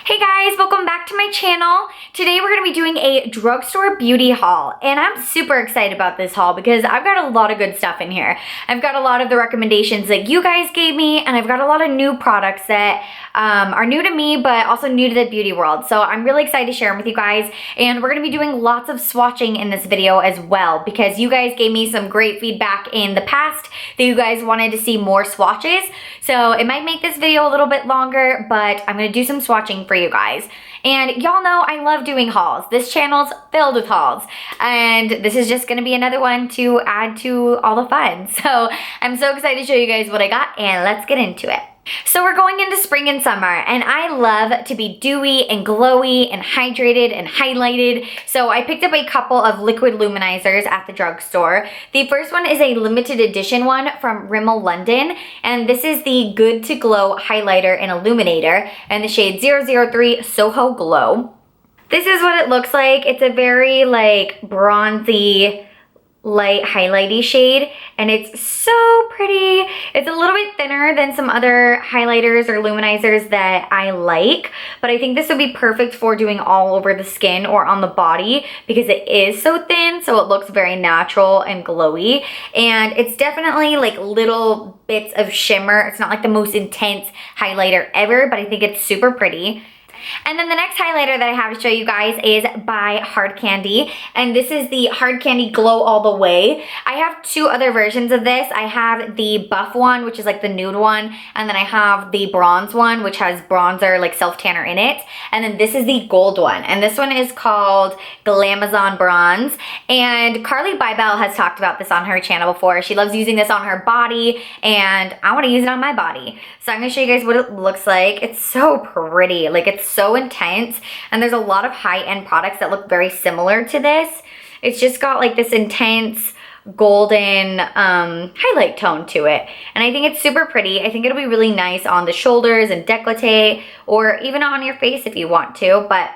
Hey guys, welcome back to my channel. Today we're going to be doing a drugstore beauty haul, and I'm super excited about this haul because I've got a lot of good stuff in here. I've got a lot of the recommendations that you guys gave me, and I've got a lot of new products that are new to me but also new to the beauty world. So I'm really excited to share them with you guys, and we're going to be doing lots of swatching in this video as well because you guys gave me some great feedback in the past that you guys wanted to see more swatches. So it might make this video a little bit longer, but I'm going to do some swatching for you guys. And y'all know I love doing hauls. This channel's filled with hauls, and this is just gonna be another one to add to all the fun. So I'm so excited to show you guys what I got, and let's get into it. So we're going into spring and summer, and I love to be dewy and glowy and hydrated and highlighted. So I picked up a couple of liquid luminizers at the drugstore. The first one is a limited edition one from Rimmel London, and this is the Good to Glow highlighter and illuminator in the shade 003 Soho Glow. This is what it looks like. It's a very like bronzy, light highlighty shade, and it's so pretty. It's a little bit thinner than some other highlighters or luminizers that I like, but I think this would be perfect for doing all over the skin or on the body because it is so thin, so it looks very natural and glowy, and it's definitely like little bits of shimmer. It's not like the most intense highlighter ever, but I think it's super pretty. And then the next highlighter that I have to show you guys is by Hard Candy, and this is the Hard Candy Glow All The Way. I have two other versions of this. I have the buff one, which is like the nude one, and then I have the bronze one, which has bronzer, like self-tanner in it, and then this is the gold one, and this one is called Glamazon Bronze, and Carly Bybel has talked about this on her channel before. She loves using this on her body, and I want to use it on my body. So I'm going to show you guys what it looks like. It's so pretty. Like, it's so intense, and there's a lot of high-end products that look very similar to this. It's just got like this intense golden highlight tone to it, and I think it's super pretty. I think it'll be really nice on the shoulders and décolleté, or even on your face if you want to, but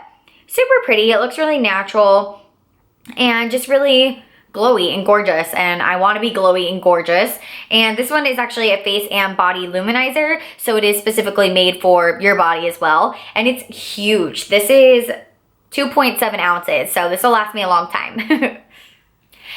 super pretty. It looks really natural and just really glowy and gorgeous, and I want to be glowy and gorgeous. And this one is actually a face and body luminizer, so it is specifically made for your body as well, and it's huge. This is 2.7 ounces, so this will last me a long time.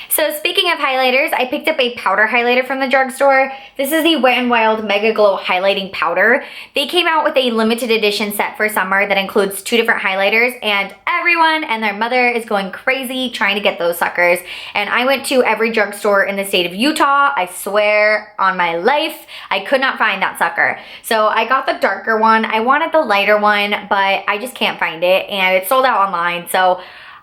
So speaking of highlighters, I picked up a powder highlighter from the drugstore. This is the Wet n Wild Mega Glow Highlighting Powder. They came out with a limited edition set for summer that includes two different highlighters, and everyone and their mother is going crazy trying to get those suckers. And I went to every drugstore in the state of Utah. I swear on my life, I could not find that sucker. So I got the darker one. I wanted the lighter one, but I just can't find it, and it's sold out online, so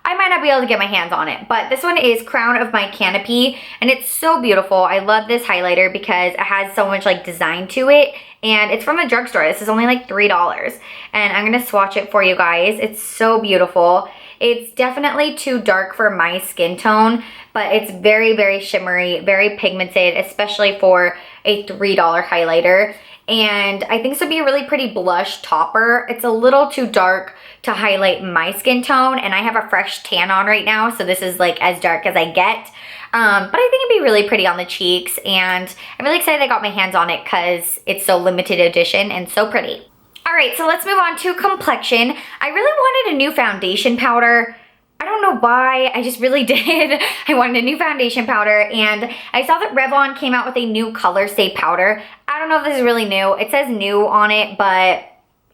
I might not be able to get my hands on it. But this one is Crown of My Canopy, and it's so beautiful. I love this highlighter because it has so much like design to it, and it's from the drugstore. This is only like $3, and I'm gonna swatch it for you guys. It's so beautiful. It's definitely too dark for my skin tone, but it's very, very shimmery, very pigmented, especially for a $3 highlighter. And I think this would be a really pretty blush topper. It's a little too dark to highlight my skin tone, and I have a fresh tan on right now, so this is like as dark as I get. But I think it'd be really pretty on the cheeks, and I'm really excited I got my hands on it because it's so limited edition and so pretty. All right, so let's move on to Complexion. I really wanted a new foundation powder. I don't know why, I just really did. I wanted a new foundation powder, and I saw that Revlon came out with a new Colorstay powder. I don't know if this is really new. It says new on it, but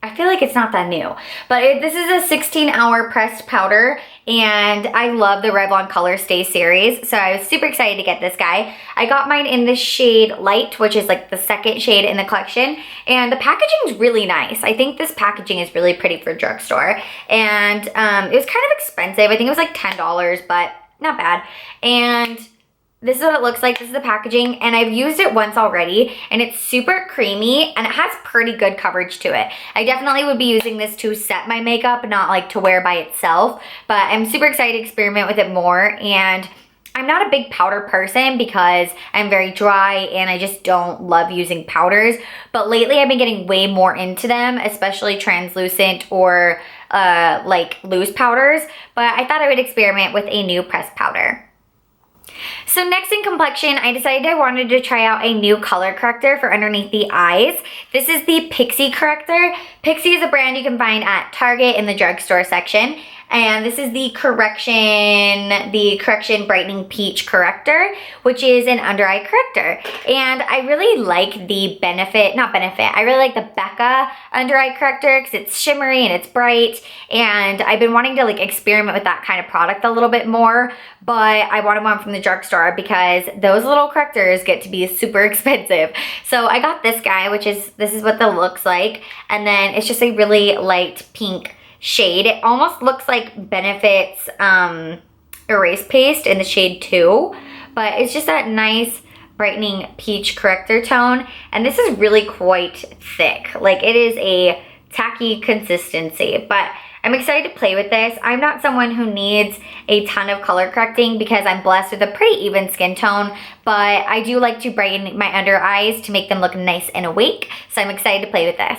I feel like it's not that new. But this is a 16-hour pressed powder, and I love the Revlon Colorstay series, so I was super excited to get this guy. I got mine in the shade Light, which is like the second shade in the collection, and the packaging is really nice. I think this packaging is really pretty for drugstore, and it was kind of expensive. I think it was like $10, but not bad. And this is what it looks like. This is the packaging, and I've used it once already, and it's super creamy, and it has pretty good coverage to it. I definitely would be using this to set my makeup, not like to wear by itself, but I'm super excited to experiment with it more. And I'm not a big powder person because I'm very dry and I just don't love using powders, but lately I've been getting way more into them, especially translucent or like loose powders, but I thought I would experiment with a new pressed powder. So next in complexion, I decided I wanted to try out a new color corrector for underneath the eyes. This is the Pixie Corrector. Pixie is a brand you can find at Target in the drugstore section. And this is the Correction Brightening Peach Corrector, which is an under eye corrector. And I really like the I really like the Becca under eye corrector because it's shimmery and it's bright. And I've been wanting to like experiment with that kind of product a little bit more, but I wanted one from the drugstore because those little correctors get to be super expensive. So I got this guy, this is what the looks like. And then it's just a really light pink shade. It almost looks like Benefit's erase paste in the shade 2, but it's just that nice brightening peach corrector tone. And this is really quite thick. Like, it is a tacky consistency, but I'm excited to play with this. I'm not someone who needs a ton of color correcting because I'm blessed with a pretty even skin tone, but I do like to brighten my under eyes to make them look nice and awake, so I'm excited to play with this.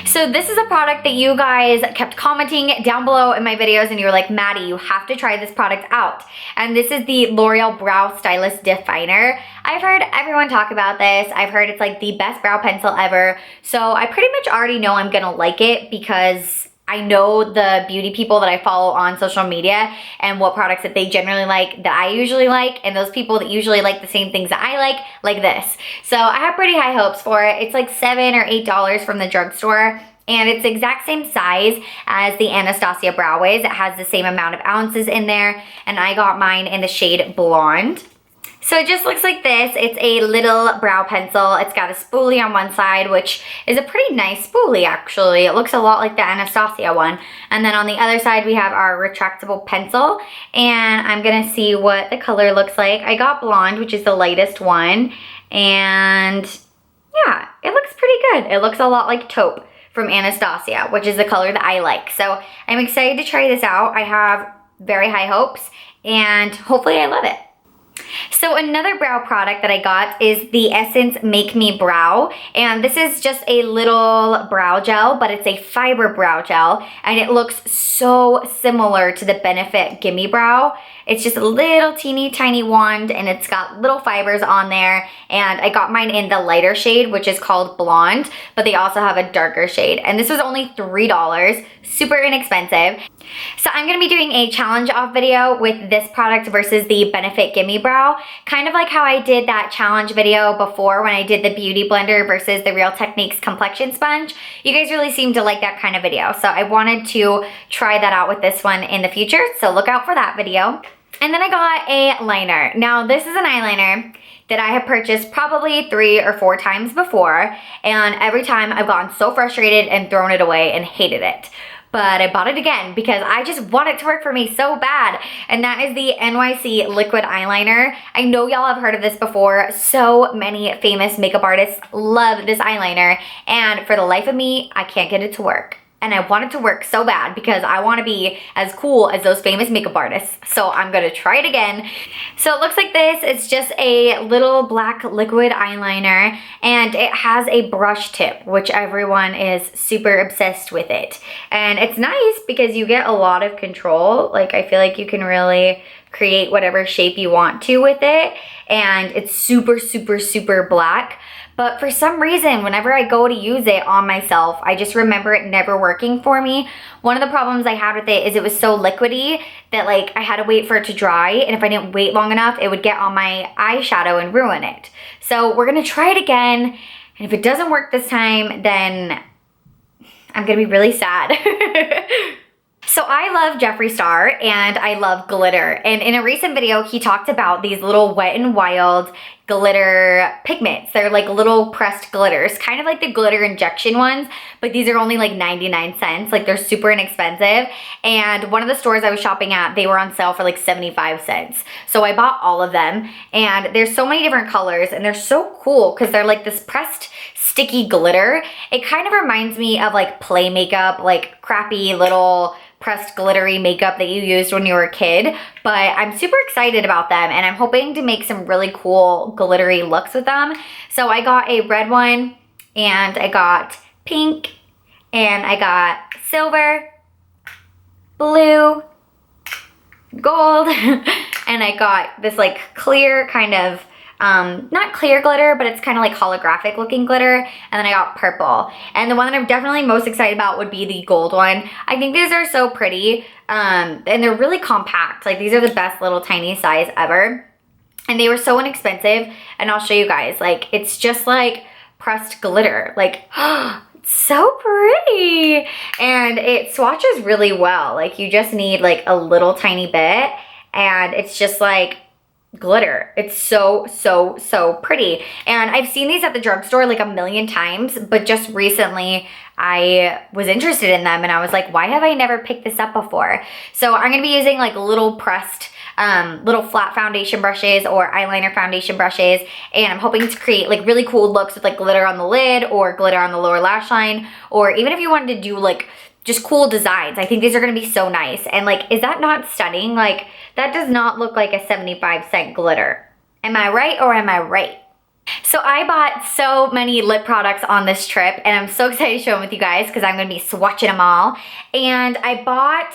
So this is a product that you guys kept commenting down below in my videos, and you were like, Maddie, you have to try this product out. And this is the L'Oreal Brow Stylist Definer. I've heard everyone talk about this. I've heard it's like the best brow pencil ever, so I pretty much already know I'm gonna like it because I know the beauty people that I follow on social media and what products that they generally like that I usually like, and those people that usually like the same things that I like this. So I have pretty high hopes for it. It's like $7 or $8 from the drugstore, and it's the exact same size as the Anastasia Brow Wiz. It has the same amount of ounces in there, and I got mine in the shade Blonde. So it just looks like this. It's a little brow pencil. It's got a spoolie on one side, which is a pretty nice spoolie, actually. It looks a lot like the Anastasia one. And then on the other side, we have our retractable pencil. And I'm gonna see what the color looks like. I got Blonde, which is the lightest one. And yeah, it looks pretty good. It looks a lot like Taupe from Anastasia, which is the color that I like. So I'm excited to try this out. I have very high hopes, and hopefully I love it. So another brow product that I got is the Essence Make Me Brow, and this is just a little brow gel, but it's a fiber brow gel, and it looks so similar to the Benefit Gimme Brow. It's just a little teeny tiny wand, and it's got little fibers on there, and I got mine in the lighter shade, which is called Blonde, but they also have a darker shade, and this was only $3, super inexpensive. So I'm gonna be doing a challenge off video with this product versus the Benefit Gimme Brow, kind of like how I did that challenge video before when I did the Beauty Blender versus the Real Techniques Complexion Sponge. You guys really seem to like that kind of video, so I wanted to try that out with this one in the future, so look out for that video. And then I got a liner. Now this is an eyeliner that I have purchased probably 3 or 4 times before, and every time I've gotten so frustrated and thrown it away and hated it. But I bought it again because I just want it to work for me so bad. And that is the NYC Liquid Eyeliner. I know y'all have heard of this before. So many famous makeup artists love this eyeliner. And for the life of me, I can't get it to work. And I want it to work so bad because I want to be as cool as those famous makeup artists. So I'm going to try it again. So it looks like this. It's just a little black liquid eyeliner, and it has a brush tip, which everyone is super obsessed with it. And it's nice because you get a lot of control. Like, I feel like you can really create whatever shape you want to with it. And it's super, super, super black. But for some reason, whenever I go to use it on myself, I just remember it never working for me. One of the problems I had with it is it was so liquidy that like I had to wait for it to dry. And if I didn't wait long enough, it would get on my eyeshadow and ruin it. So we're gonna try it again. And if it doesn't work this time, then I'm gonna be really sad. So I love Jeffree Star and I love glitter. And in a recent video, he talked about these little Wet n Wild glitter pigments. They're like little pressed glitters, kind of like the glitter injection ones, but these are only like 99 cents. Like, they're super inexpensive. And one of the stores I was shopping at, they were on sale for like 75 cents. So I bought all of them, and there's so many different colors, and they're so cool because they're like this pressed sticky glitter. It kind of reminds me of like play makeup, like crappy little pressed glittery makeup that you used when you were a kid, but I'm super excited about them, and I'm hoping to make some really cool glittery looks with them. So I got a red one, and I got pink, and I got silver, blue, gold, And I got this like clear kind of, not clear glitter, but it's kind of like holographic looking glitter. And then I got purple. And the one that I'm definitely most excited about would be the gold one. I think these are so pretty, and they're really compact. Like these are the best little tiny size ever. And they were so inexpensive, and I'll show you guys. Like, it's just like pressed glitter. Like, it's so pretty. And it swatches really well. Like, you just need like a little tiny bit, and it's just like glitter. It's so, so, so pretty. And I've seen these at the drugstore like a million times, but just recently I was interested in them, and I was like, why have I never picked this up before? So I'm gonna be using like little pressed little flat foundation brushes or eyeliner foundation brushes, and I'm hoping to create like really cool looks with like glitter on the lid or glitter on the lower lash line, or even if you wanted to do like just cool designs. I think these are gonna be so nice. And like, is that not stunning? Like, that does not look like a 75-cent glitter. Am I right, or am I right? So I bought so many lip products on this trip, and I'm so excited to show them with you guys because I'm gonna be swatching them all. And I bought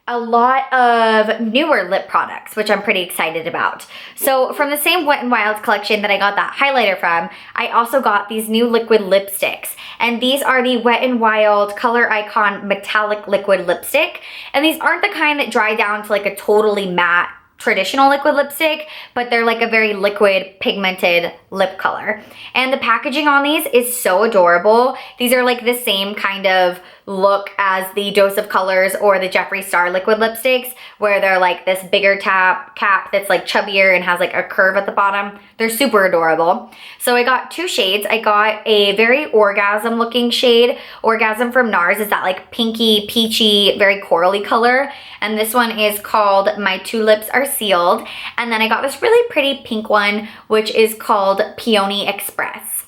a lot of newer lip products, which I'm pretty excited about. So from the same Wet n Wild collection that I got that highlighter from, I also got these new liquid lipsticks. And these are the Wet n Wild Color Icon Metallic Liquid Lipstick. And these aren't the kind that dry down to like a totally matte traditional liquid lipstick, but they're like a very liquid pigmented lip color. And the packaging on these is so adorable. These are like the same kind of look as the Dose of Colors or the Jeffree Star liquid lipsticks, where they're like this bigger cap that's like chubbier and has like a curve at the bottom. They're super adorable. So I got two shades. I got a very orgasm looking shade. Orgasm from NARS is that like pinky, peachy, very corally color. And this one is called My Two Lips Are Sealed. And then I got this really pretty pink one, which is called Peony Express.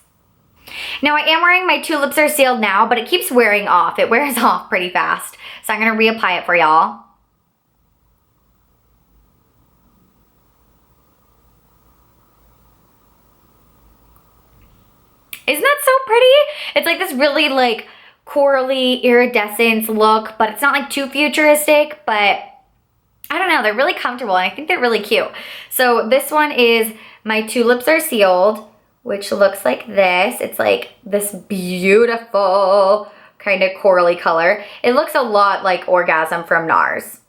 Now I am wearing My Two Lips Are Sealed now, but it keeps wearing off. It wears off pretty fast. So I'm gonna reapply it for y'all. Isn't that so pretty? It's like this really like corally iridescence look, but it's not like too futuristic, but I don't know, they're really comfortable and I think they're really cute. So this one is My Two Lips Are Sealed, which looks like this. It's like this beautiful kind of corally color. It looks a lot like Orgasm from NARS.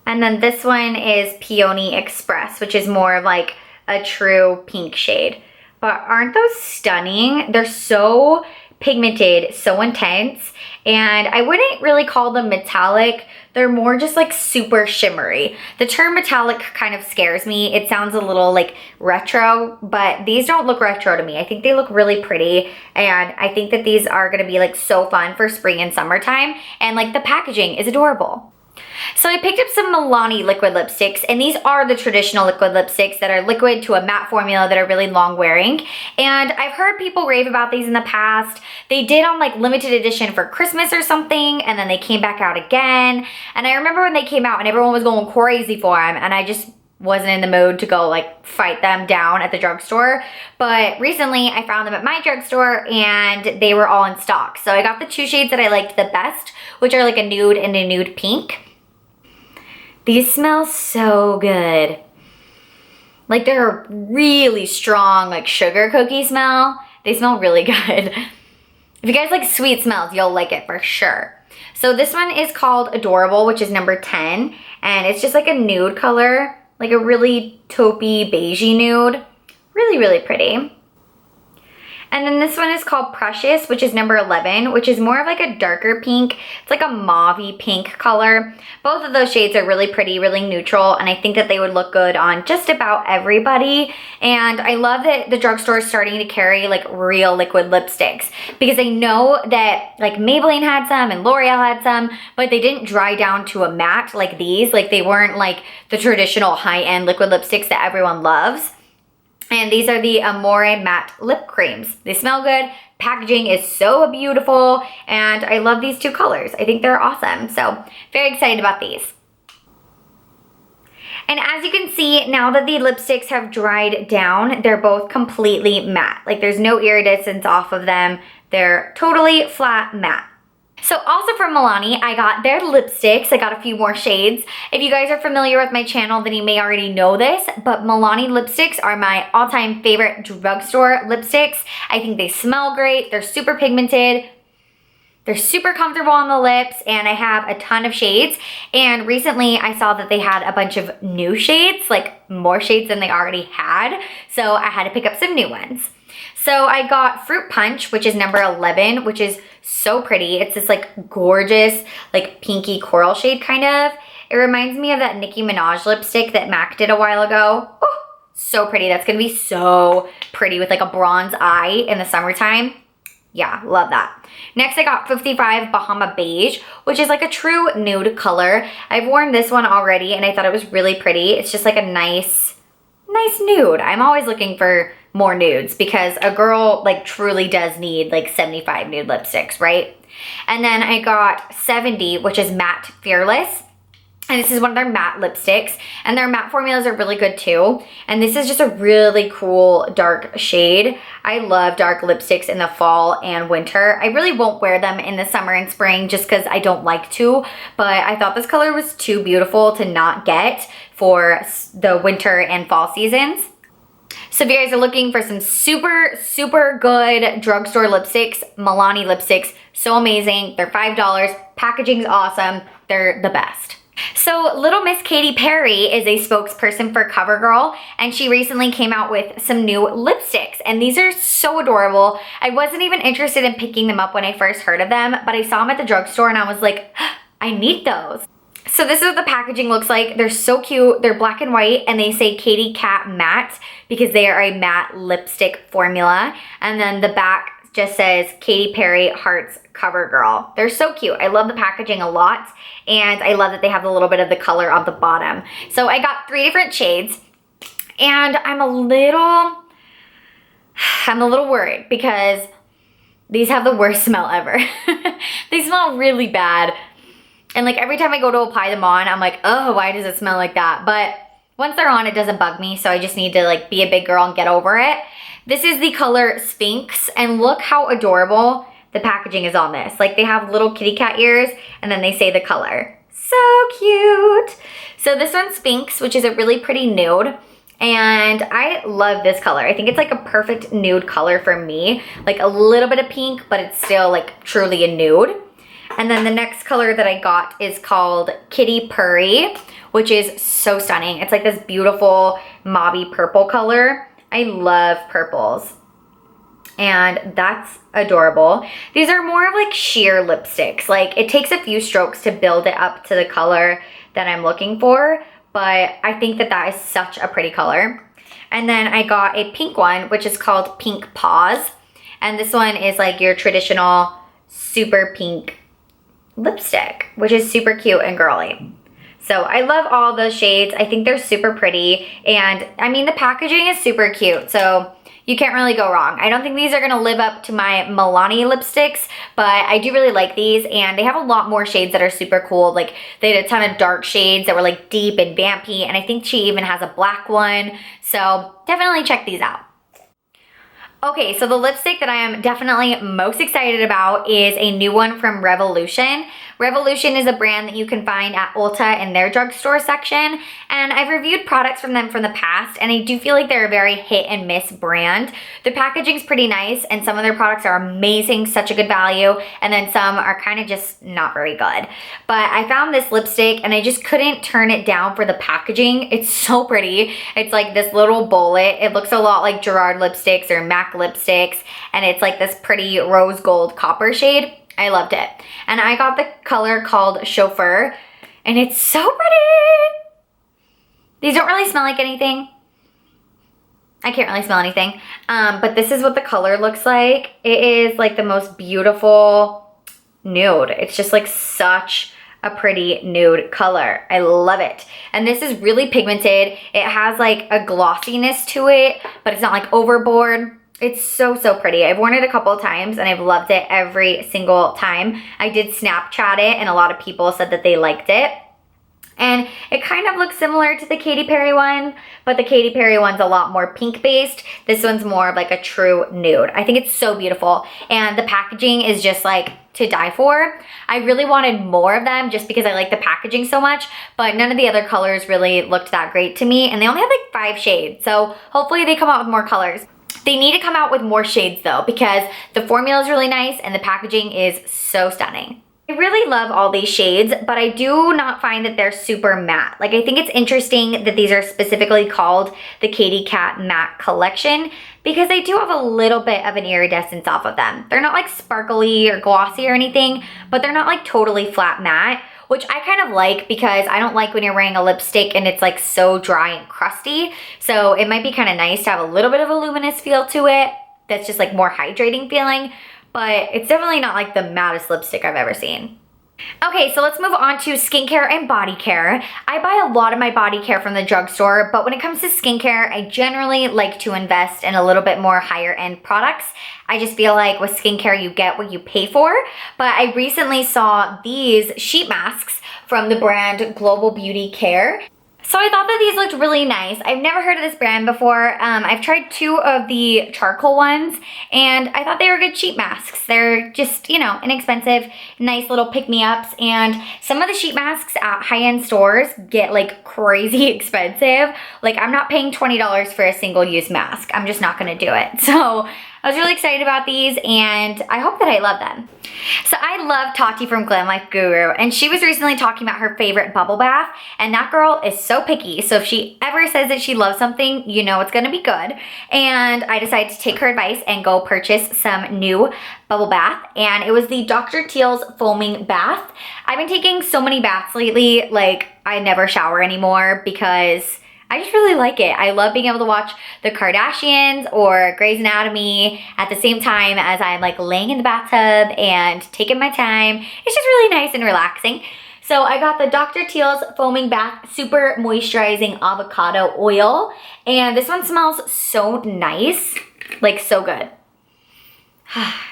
And then this one is Peony Express, which is more of like a true pink shade. But aren't those stunning? They're so pigmented, so intense, and I wouldn't really call them metallic. They're more just like super shimmery. The term metallic kind of scares me. It sounds a little like retro, but these don't look retro to me. I think they look really pretty, and I think that these are gonna be like so fun for spring and summertime, and like the packaging is adorable. So I picked up some Milani liquid lipsticks, and these are the traditional liquid lipsticks that are liquid to a matte formula that are really long wearing. And I've heard people rave about these in the past. They did on like limited edition for Christmas or something, and then they came back out again. And I remember when they came out and everyone was going crazy for them, and I just wasn't in the mood to go like fight them down at the drugstore. But recently I found them at my drugstore and they were all in stock. So I got the two shades that I liked the best, which are like a nude and a nude pink. These smell so good. Like they're a really strong like sugar cookie smell. They smell really good. If you guys like sweet smells, you'll like it for sure. So this one is called Adorable, which is number 10. And it's just like a nude color, like a really taupey beigey nude. Really, really pretty. And then this one is called Precious, which is number 11, which is more of like a darker pink. It's like a mauvey pink color. Both of those shades are really pretty, really neutral, and I think that they would look good on just about everybody. And I love that the drugstore is starting to carry like real liquid lipsticks, because I know that like Maybelline had some and L'Oreal had some, but they didn't dry down to a matte like these. Like they weren't like the traditional high-end liquid lipsticks that everyone loves. And these are the Amore matte lip creams. They smell good. Packaging is so beautiful. And I love these two colors. I think they're awesome. So very excited about these. And as you can see, now that the lipsticks have dried down, they're both completely matte. Like there's no iridescence off of them. They're totally flat matte. So also from Milani, I got their lipsticks. I got a few more shades. If you guys are familiar with my channel, then you may already know this, but Milani lipsticks are my all-time favorite drugstore lipsticks. I think they smell great. They're super pigmented. They're super comfortable on the lips, and I have a ton of shades. And recently I saw that they had a bunch of new shades, like more shades than they already had. So I had to pick up some new ones. So I got Fruit Punch, which is number 11, which is so pretty. It's this like gorgeous, like pinky coral shade kind of. It reminds me of that Nicki Minaj lipstick that MAC did a while ago. Oh, so pretty. That's gonna be so pretty with like a bronze eye in the summertime. Yeah, love that. Next, I got 55 Bahama Beige, which is like a true nude color. I've worn this one already and I thought it was really pretty. It's just like a nice nude. I'm always looking for more nudes because a girl like truly does need like 75 nude lipsticks, right? And then I got 70, which is Matte Fearless. And this is one of their matte lipsticks, and their matte formulas are really good too. And this is just a really cool dark shade. I love dark lipsticks in the fall and winter. I really won't wear them in the summer and spring just because I don't like to, but I thought this color was too beautiful to not get for the winter and fall seasons. So if you guys are looking for some super good drugstore lipsticks, Milani lipsticks, so amazing. They're $5. Packaging's awesome. They're the best. So Little Miss Katy Perry is a spokesperson for CoverGirl, and she recently came out with some new lipsticks, and these are so adorable. I wasn't even interested in picking them up when I first heard of them, but I saw them at the drugstore and I was like, I need those. So this is what the packaging looks like. They're so cute. They're black and white, and they say Katy Cat Matte because they are a matte lipstick formula. And then the back just says Katy Perry Hearts CoverGirl. They're so cute. I love the packaging a lot, and I love that they have a little bit of the color on the bottom. So I got 3 different shades, and I'm a little worried because these have the worst smell ever. They smell really bad. And like every time I go to apply them on, I'm like, oh, why does it smell like that? But once they're on, it doesn't bug me. So I just need to like be a big girl and get over it. This is the color Sphynx, and look how adorable the packaging is on this. Like they have little kitty cat ears, and then they say the color. So cute. So this one's Sphynx, which is a really pretty nude. And I love this color. I think it's like a perfect nude color for me. Like a little bit of pink, but it's still like truly a nude. And then the next color that I got is called Kitty Purry, which is so stunning. It's like this beautiful mauvey purple color. I love purples. And that's adorable. These are more of like sheer lipsticks. Like it takes a few strokes to build it up to the color that I'm looking for, but I think that that is such a pretty color. And then I got a pink one, which is called Pink Paws. And this one is like your traditional super pink lipstick, which is super cute and girly. So I love all those shades. I think they're super pretty. And I mean, the packaging is super cute. So you can't really go wrong. I don't think these are gonna live up to my Milani lipsticks, but I do really like these, and they have a lot more shades that are super cool. Like they had a ton of dark shades that were like deep and vampy, and I think she even has a black one. So definitely check these out. Okay, so the lipstick that I am definitely most excited about is a new one from Revolution. Revolution is a brand that you can find at Ulta in their drugstore section, and I've reviewed products from them from the past, and I do feel like they're a very hit and miss brand. The packaging's pretty nice, and some of their products are amazing, such a good value, and then some are kind of just not very good. But I found this lipstick, and I just couldn't turn it down for the packaging. It's so pretty. It's like this little bullet. It looks a lot like Gerard lipsticks or MAC lipsticks, and it's like this pretty rose gold copper shade. I loved it. And I got the color called Chauffeur, and it's so pretty. These don't really smell like anything. I can't really smell anything. But this is what the color looks like. It is like the most beautiful nude. It's just like such a pretty nude color. I love it. And this is really pigmented. It has like a glossiness to it, but it's not like overboard. It's so pretty. I've worn it a couple of times and I've loved it every single time. I did Snapchat it and a lot of people said that they liked it. And it kind of looks similar to the Katy Perry one, but the Katy Perry one's a lot more pink based. This one's more of like a true nude. I think it's so beautiful. And the packaging is just like to die for. I really wanted more of them just because I like the packaging so much, but none of the other colors really looked that great to me. And they only had like 5 shades. So hopefully they come out with more colors. They need to come out with more shades though, because the formula is really nice and the packaging is so stunning. I really love all these shades, but I do not find that they're super matte. Like, I think it's interesting that these are specifically called the Katy Kat Matte Collection because they do have a little bit of an iridescence off of them. They're not like sparkly or glossy or anything, but they're not like totally flat matte, which I kind of like because I don't like when you're wearing a lipstick and it's like so dry and crusty. So it might be kind of nice to have a little bit of a luminous feel to it that's just like more hydrating feeling. But it's definitely not like the mattest lipstick I've ever seen. Okay, so let's move on to skincare and body care. I buy a lot of my body care from the drugstore, but when it comes to skincare, I generally like to invest in a little bit more higher end products. I just feel like with skincare, you get what you pay for. But I recently saw these sheet masks from the brand Global Beauty Care. So I thought that these looked really nice. I've never heard of this brand before. I've tried 2 of the charcoal ones and I thought they were good sheet masks. They're just, you know, inexpensive, nice little pick-me-ups. And some of the sheet masks at high-end stores get like crazy expensive. Like, I'm not paying $20 for a single-use mask. I'm just not gonna do it. So I was really excited about these and I hope that I love them. So I love Tati from Glam Life Guru, and she was recently talking about her favorite bubble bath, and that girl is so picky. So if she ever says that she loves something, you know it's gonna be good. And I decided to take her advice and go purchase some new bubble bath, and it was the Dr. Teals foaming bath. I've been taking so many baths lately, like I never shower anymore because I just really like it. I love being able to watch the Kardashians or Grey's Anatomy at the same time as I'm like laying in the bathtub and taking my time. It's just really nice and relaxing. So I got the Dr. Teals Foaming Bath Super Moisturizing Avocado Oil. And this one smells so nice, like so good.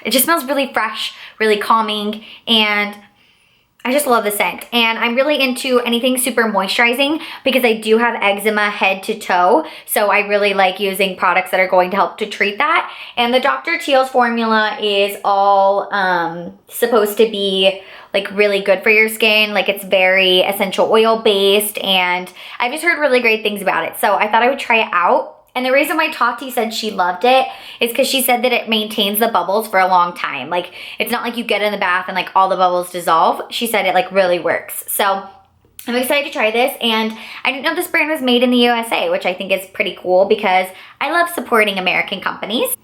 It just smells really fresh, really calming, and I just love the scent. And I'm really into anything super moisturizing because I do have eczema head to toe. So I really like using products that are going to help to treat that. And the Dr. Teals formula is all supposed to be like really good for your skin. Like, it's very essential oil based, and I've just heard really great things about it. So I thought I would try it out. And the reason why Tati said she loved it is because she said that it maintains the bubbles for a long time. Like, it's not like you get in the bath and like all the bubbles dissolve. She said it like really works. So I'm excited to try this, and I didn't know this brand was made in the USA, which I think is pretty cool because I love supporting American companies.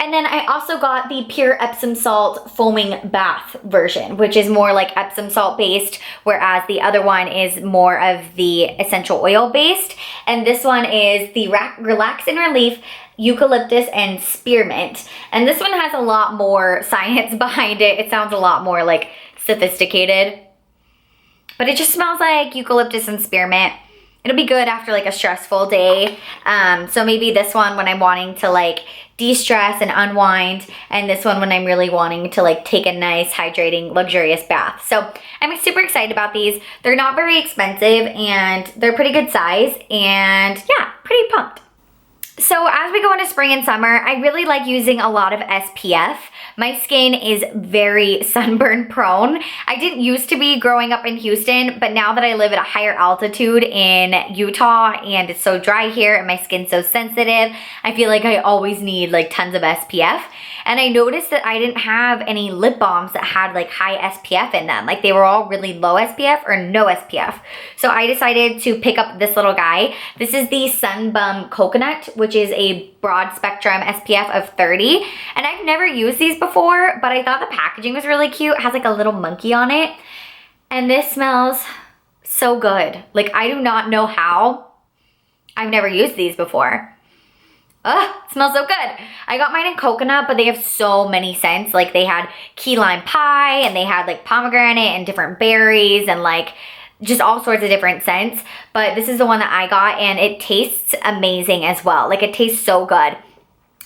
And then I also got the Pure Epsom Salt Foaming Bath version, which is more like Epsom salt based, whereas the other one is more of the essential oil based. And this one is the Relax and Relief Eucalyptus and Spearmint. And this one has a lot more science behind it. It sounds a lot more like sophisticated, but it just smells like eucalyptus and spearmint. It'll be good after like a stressful day. So maybe this one when I'm wanting to like de-stress and unwind, and this one when I'm really wanting to like take a nice, hydrating, luxurious bath. So I'm super excited about these. They're not very expensive and they're pretty good size, and yeah, pretty pumped. So as we go into spring and summer, I really like using a lot of SPF. My skin is very sunburn prone. I didn't used to be growing up in Houston, but now that I live at a higher altitude in Utah and it's so dry here and my skin's so sensitive, I feel like I always need like tons of SPF. And I noticed that I didn't have any lip balms that had like high SPF in them. Like, they were all really low SPF or no SPF. So I decided to pick up this little guy. This is the Sun Bum Coconut, which is a broad spectrum SPF of 30. And I've never used these before, but I thought the packaging was really cute. It has like a little monkey on it. And this smells so good. Like, I do not know how. I've never used these before. Ugh, it smells so good. I got mine in coconut, but they have so many scents. Like, they had key lime pie, and they had like pomegranate and different berries and like just all sorts of different scents. But this is the one that I got, and it tastes amazing as well. Like, it tastes so good.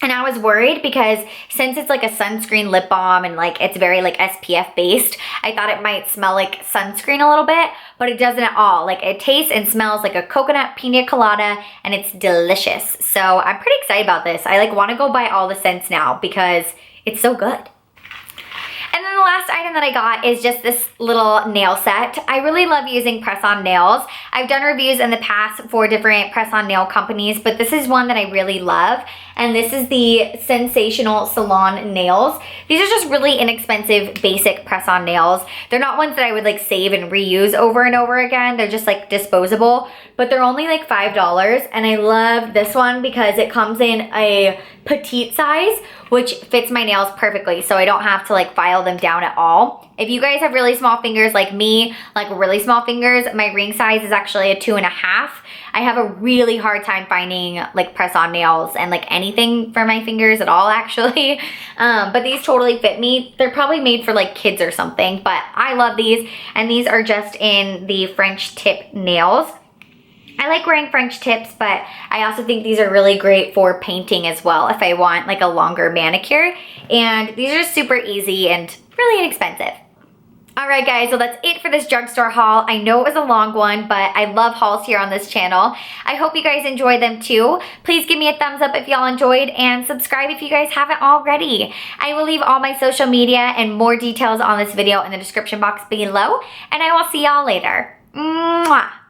And I was worried because since it's like a sunscreen lip balm and like it's very like SPF based, I thought it might smell like sunscreen a little bit, but it doesn't at all. Like it tastes and smells like a coconut pina colada and it's delicious. So I'm pretty excited about this. I like want to go buy all the scents now because it's so good. And then the last item that I got is just this little nail set. I really love using press-on nails. I've done reviews in the past for different press-on nail companies, but this is one that I really love. And this is the Sensational Salon nails. These are just really inexpensive, basic press-on nails. They're not ones that I would like save and reuse over and over again. They're just like disposable, but they're only like $5. And I love this one because it comes in a petite size, which fits my nails perfectly, so I don't have to like file them down at all. If you guys have really small fingers like me, like really small fingers, my ring size is actually a 2.5. I have a really hard time finding like press-on nails and like anything for my fingers at all actually. But these totally fit me. They're probably made for like kids or something, but I love these, and these are just in the French tip nails. I like wearing French tips, but I also think these are really great for painting as well if I want like a longer manicure. And these are super easy and really inexpensive. All right, guys, so that's it for this drugstore haul. I know it was a long one, but I love hauls here on this channel. I hope you guys enjoyed them too. Please give me a thumbs up if y'all enjoyed and subscribe if you guys haven't already. I will leave all my social media and more details on this video in the description box below, and I will see y'all later. Mwah!